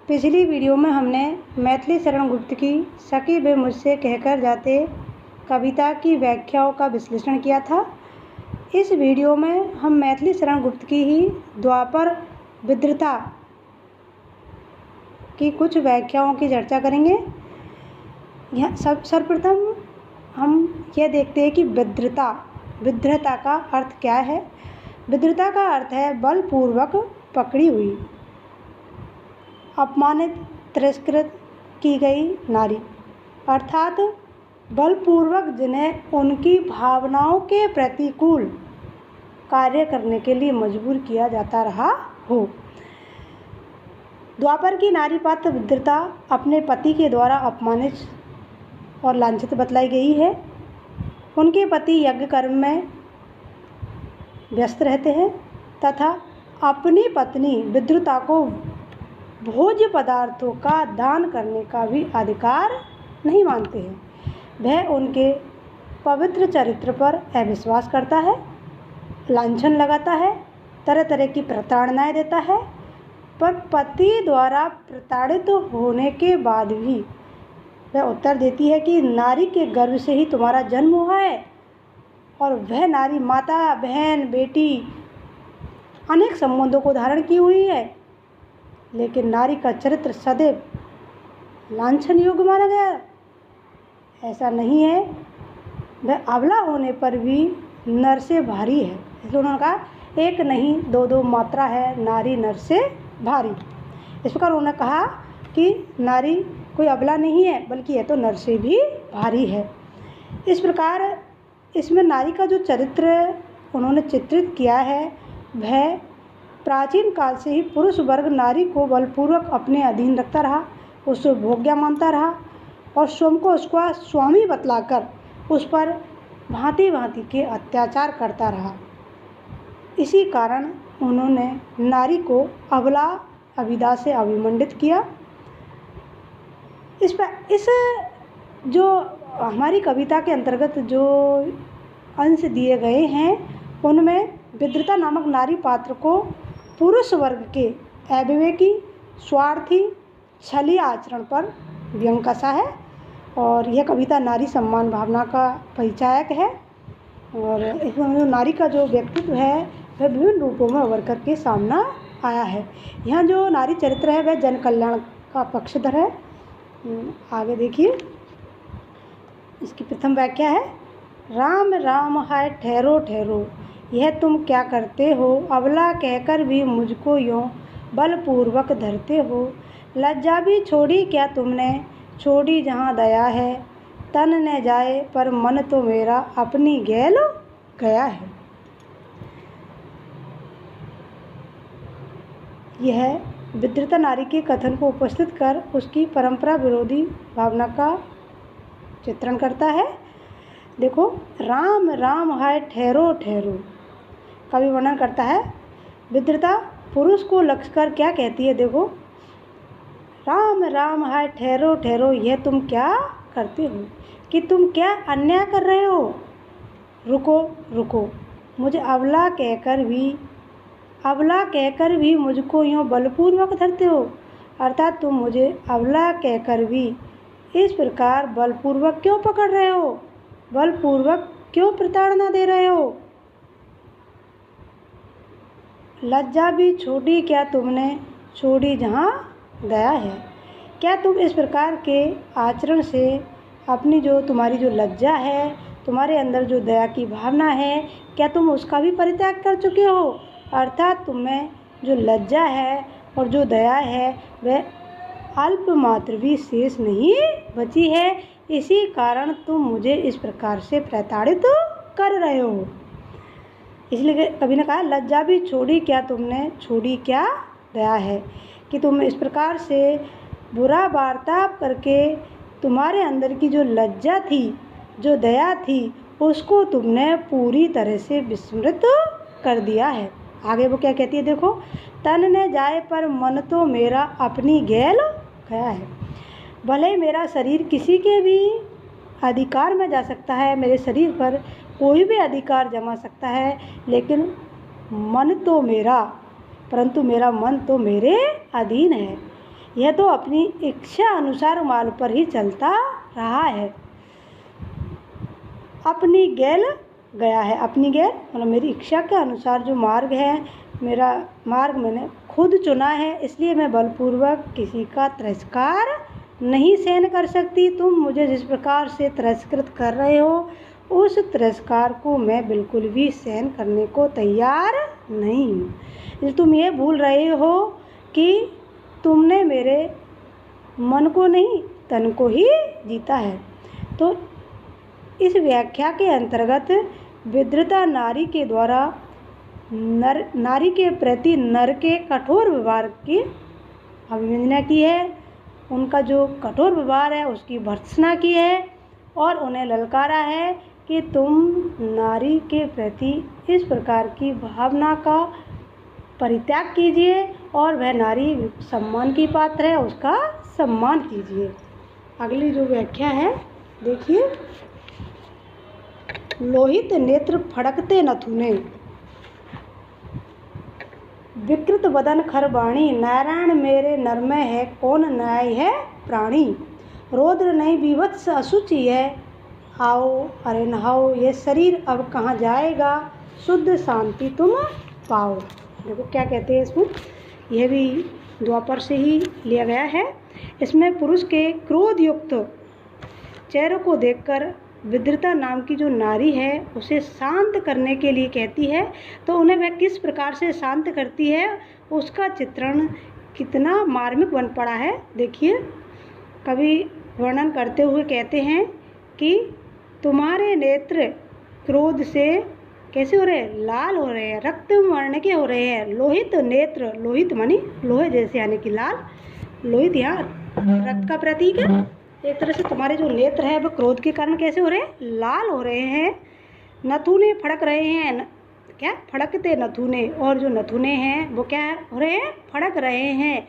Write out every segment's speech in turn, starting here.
पिछली वीडियो में हमने मैथिली शरण गुप्त की सखी वे मुझसे कहकर जाते कविता की व्याख्याओं का विश्लेषण किया था। इस वीडियो में हम मैथिली शरण गुप्त की ही द्वापर विद्रता की कुछ व्याख्याओं की चर्चा करेंगे। यहाँ सर्वप्रथम हम यह देखते हैं कि विद्रता का अर्थ क्या है। विद्रता का अर्थ है बलपूर्वक पकड़ी हुई, अपमानित, तिरस्कृत की गई नारी, अर्थात बलपूर्वक जिन्हें उनकी भावनाओं के प्रतिकूल कार्य करने के लिए मजबूर किया जाता रहा हो। द्वापर की नारी पात्र विद्रता अपने पति के द्वारा अपमानित और लांछित बतलाई गई है। उनके पति यज्ञ कर्म में व्यस्त रहते हैं तथा अपनी पत्नी विद्रता को भोज्य पदार्थों का दान करने का भी अधिकार नहीं मानते हैं। वह उनके पवित्र चरित्र पर अविश्वास करता है, लांछन लगाता है, तरह तरह की प्रताड़नाएं देता है, पर पति द्वारा प्रताड़ित होने के बाद भी वह उत्तर देती है कि नारी के गर्भ से ही तुम्हारा जन्म हुआ है और वह नारी माता, बहन, बेटी अनेक संबंधों को धारण की हुई है, लेकिन नारी का चरित्र सदैव लांछन योग्य माना गया। ऐसा नहीं है, वह अबला होने पर भी नर से भारी है। इसलिए उन्होंने कहा एक नहीं दो दो मात्रा है नारी नर से भारी। इस प्रकार उन्होंने कहा कि नारी कोई अबला नहीं है बल्कि यह तो नर से भी भारी है। इस प्रकार इसमें नारी का जो चरित्र उन्होंने चित्रित किया है वह प्राचीन काल से ही पुरुष वर्ग नारी को बलपूर्वक अपने अधीन रखता रहा, उसे भोग्या मानता रहा और स्वयं को उसका स्वामी बतलाकर उस पर भांति भांति के अत्याचार करता रहा। इसी कारण उन्होंने नारी को अबला अभिदा से अभिमंडित किया। इस जो हमारी कविता के अंतर्गत जो अंश दिए गए हैं उनमें विद्रता नामक नारी पात्र को पुरुष वर्ग के अविवेकी, स्वार्थी, छली आचरण पर व्यंग कसा है और यह कविता नारी सम्मान भावना का परिचायक है। और इसमें जो नारी का जो व्यक्तित्व है वह विभिन्न रूपों में उभर करके सामना आया है। यहाँ जो नारी चरित्र है वह जन कल्याण का पक्षधर है। आगे देखिए, इसकी प्रथम व्याख्या है, राम राम हाय ठहरो ठहरो, यह तुम क्या करते हो, अबला कहकर भी मुझको यूँ बलपूर्वक धरते हो, लज्जा भी छोड़ी क्या तुमने, छोड़ी जहाँ दया है, तन न जाए पर मन तो मेरा अपनी गैल गया है। यह विद्रता नारी के कथन को उपस्थित कर उसकी परंपरा विरोधी भावना का चित्रण करता है। देखो, राम राम हाय ठहरो ठहरो, कवि वर्णन करता है विद्रता पुरुष को लक्ष्य कर क्या कहती है। देखो, राम राम हाय ठहरो ठहरो, यह तुम क्या करते हो, कि तुम क्या अन्याय कर रहे हो, रुको रुको, मुझे अबला कहकर भी मुझको यूँ बलपूर्वक धरते हो, अर्थात तुम मुझे अबला कहकर भी इस प्रकार बलपूर्वक क्यों पकड़ रहे हो, बलपूर्वक क्यों प्रताड़ना दे रहे हो। लज्जा भी छोड़ी क्या तुमने, छोड़ी जहाँ दया है, क्या तुम इस प्रकार के आचरण से अपनी जो तुम्हारी जो लज्जा है, तुम्हारे अंदर जो दया की भावना है, क्या तुम उसका भी परित्याग कर चुके हो, अर्थात तुम्हें जो लज्जा है और जो दया है वह अल्प मात्र भी शेष नहीं बची है, इसी कारण तुम मुझे इस प्रकार से प्रताड़ित कर रहे हो। इसलिए कवि ने कहा लज्जा भी छोड़ी क्या तुमने, छोड़ी क्या दया है, कि तुम इस प्रकार से बुरा वार्ताव करके तुम्हारे अंदर की जो लज्जा थी, जो दया थी, उसको तुमने पूरी तरह से विस्मृत कर दिया है। आगे वो क्या कहती है, देखो, तन न जाए पर मन तो मेरा अपनी गैल गया है। भले मेरा शरीर किसी के भी अधिकार में जा सकता है, मेरे शरीर पर कोई भी अधिकार जमा सकता है, लेकिन मन तो मेरा, परंतु मेरा मन तो मेरे अधीन है। यह तो अपनी इच्छा अनुसार मार्ग पर ही चलता रहा है। अपनी गैल गया है, अपनी गैल मतलब मेरी इच्छा के अनुसार जो मार्ग है, मेरा मार्ग मैंने खुद चुना है, इसलिए मैं बलपूर्वक किसी का तिरस्कार नहीं सहन कर सकती। तुम मुझे जिस प्रकार से तिरस्कृत कर रहे हो, उस तिरस्कार को मैं बिल्कुल भी सहन करने को तैयार नहीं हूँ। तुम ये भूल रहे हो कि तुमने मेरे मन को नहीं, तन को ही जीता है। तो इस व्याख्या के अंतर्गत विद्रता नारी के द्वारा नारी के प्रति नर के कठोर व्यवहार की अवमानना की है, उनका जो कठोर व्यवहार है उसकी भर्त्सना की है और उन्हें ललकारा है कि तुम नारी के प्रति इस प्रकार की भावना का परित्याग कीजिए और वह नारी सम्मान की पात्र है, उसका सम्मान कीजिए। अगली जो व्याख्या है देखिए, लोहित नेत्र फड़कते नथुने, विकृत बदन खरबाणी, नारायण मेरे नरमय है, कौन न्याय है प्राणी, रौद्र नहीं बीभत्स अशुचि है, आओ अरे नहाओ, ये शरीर अब कहाँ जाएगा, शुद्ध शांति तुम पाओ। देखो क्या कहते हैं इसमें, यह भी द्वापर से ही लिया गया है। इसमें पुरुष के क्रोध युक्त चेहरे को देखकर विद्रता नाम की जो नारी है उसे शांत करने के लिए कहती है। तो उन्हें वह किस प्रकार से शांत करती है, उसका चित्रण कितना मार्मिक बन पड़ा है। देखिए, कवि वर्णन करते हुए कहते हैं कि तुम्हारे नेत्र क्रोध से कैसे हो रहे हैं, लाल हो रहे हैं, रक्त वर्ण के हो रहे हैं। लोहित नेत्र, लोहित मानी लोहे जैसे यानी कि लाल, लोहित यहाँ रक्त का प्रतीक है। एक तरह से तुम्हारे जो नेत्र है वो क्रोध के कारण कैसे हो रहे हैं, लाल हो रहे हैं। नथुने फड़क रहे हैं, क्या फड़कते नथुने, और जो नथुने हैं वो क्या हो रहे हैं, फड़क रहे हैं।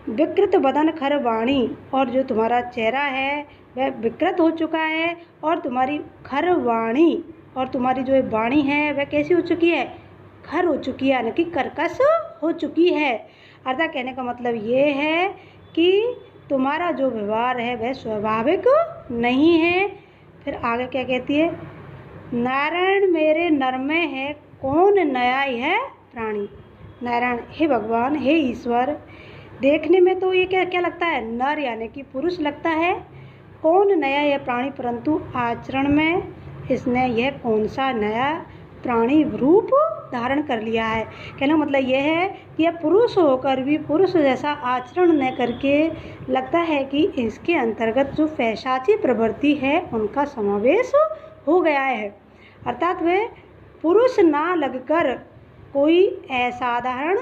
विकृत बदन खर वाणी, और जो तुम्हारा चेहरा है वह विकृत हो चुका है, और तुम्हारी खर वाणी, और तुम्हारी जो वाणी है वह कैसी हो चुकी है, खर हो चुकी है, यानी कि कर्कश हो चुकी है। अर्थात कहने का मतलब ये है कि तुम्हारा जो व्यवहार है वह स्वाभाविक नहीं है। फिर आगे क्या कहती है, नारायण मेरे नरमय है, कौन न्याय है प्राणी। नारायण हे भगवान, हे ईश्वर, देखने में तो ये क्या क्या लगता है, नर यानी कि पुरुष लगता है, कौन नया यह प्राणी, परंतु आचरण में इसने यह कौन सा नया प्राणी रूप धारण कर लिया है। कहने का मतलब यह है कि यह पुरुष होकर भी पुरुष जैसा आचरण न करके लगता है कि इसके अंतर्गत जो पैशाची प्रवृत्ति है उनका समावेश हो गया है। अर्थात वह पुरुष ना लगकर कोई असाधारण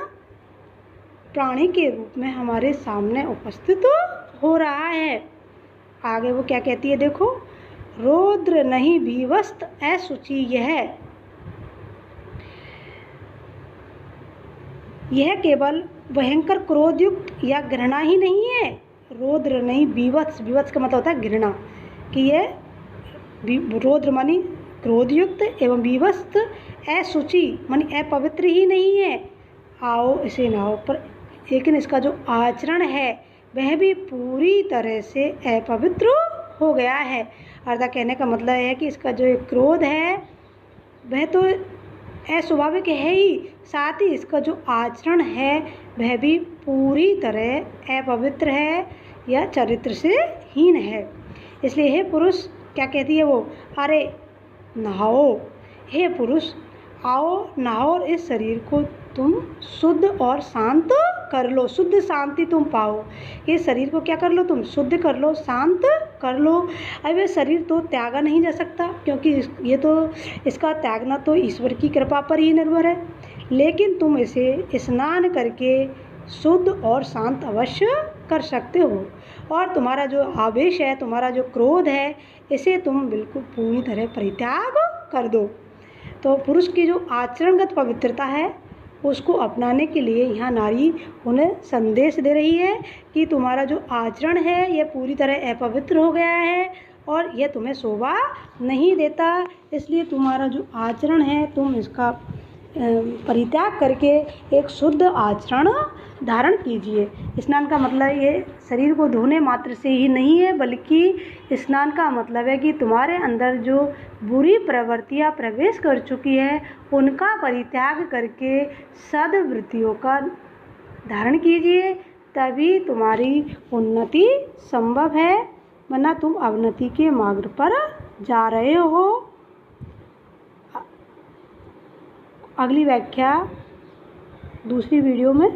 प्राणी के रूप में हमारे सामने उपस्थित हो रहा है। आगे वो क्या कहती है देखो, रौद्र नहीं भीवस्त असुचि, यह केवल भयंकर क्रोधयुक्त या घृणा ही नहीं है। रौद्र नहीं बीभत्स, बीभत्स का मतलब होता है घृणा, कि यह रौद्र मानी क्रोधयुक्त एवं बीभत्स असुचि मानी अपवित्र ही नहीं है, आओ इसे नहाओ, पर लेकिन इसका जो आचरण है वह भी पूरी तरह से अपवित्र हो गया है। अर्थात कहने का मतलब है कि इसका जो एक क्रोध है वह तो अस्वाभाविक है ही, साथ ही इसका जो आचरण है वह भी पूरी तरह अपवित्र है या चरित्र से हीन है। इसलिए हे पुरुष क्या कहती है वो, अरे नहाओ, हे पुरुष आओ नहाओ और इस शरीर को तुम शुद्ध और शांत कर लो, शुद्ध शांति तुम पाओ। ये शरीर को क्या कर लो, तुम शुद्ध कर लो, शांत कर लो। अब ये शरीर तो त्यागा नहीं जा सकता, क्योंकि ये तो इसका त्यागना तो ईश्वर की कृपा पर ही निर्भर है, लेकिन तुम इसे स्नान करके शुद्ध और शांत अवश्य कर सकते हो। और तुम्हारा जो आवेश है, तुम्हारा जो क्रोध है, इसे तुम बिल्कुल पूरी तरह परित्याग कर दो। तो पुरुष की जो आचरणगत पवित्रता है उसको अपनाने के लिए यहाँ नारी उन्हें संदेश दे रही है कि तुम्हारा जो आचरण है यह पूरी तरह अपवित्र हो गया है और यह तुम्हें शोभा नहीं देता, इसलिए तुम्हारा जो आचरण है तुम इसका परित्याग करके एक शुद्ध आचरण धारण कीजिए। स्नान का मतलब ये शरीर को धोने मात्र से ही नहीं है, बल्कि स्नान का मतलब है कि तुम्हारे अंदर जो बुरी प्रवृत्तियाँ प्रवेश कर चुकी है उनका परित्याग करके सद्वृत्तियों का धारण कीजिए, तभी तुम्हारी उन्नति संभव है, वरना तुम अवनति के मार्ग पर जा रहे हो। अगली व्याख्या दूसरी वीडियो में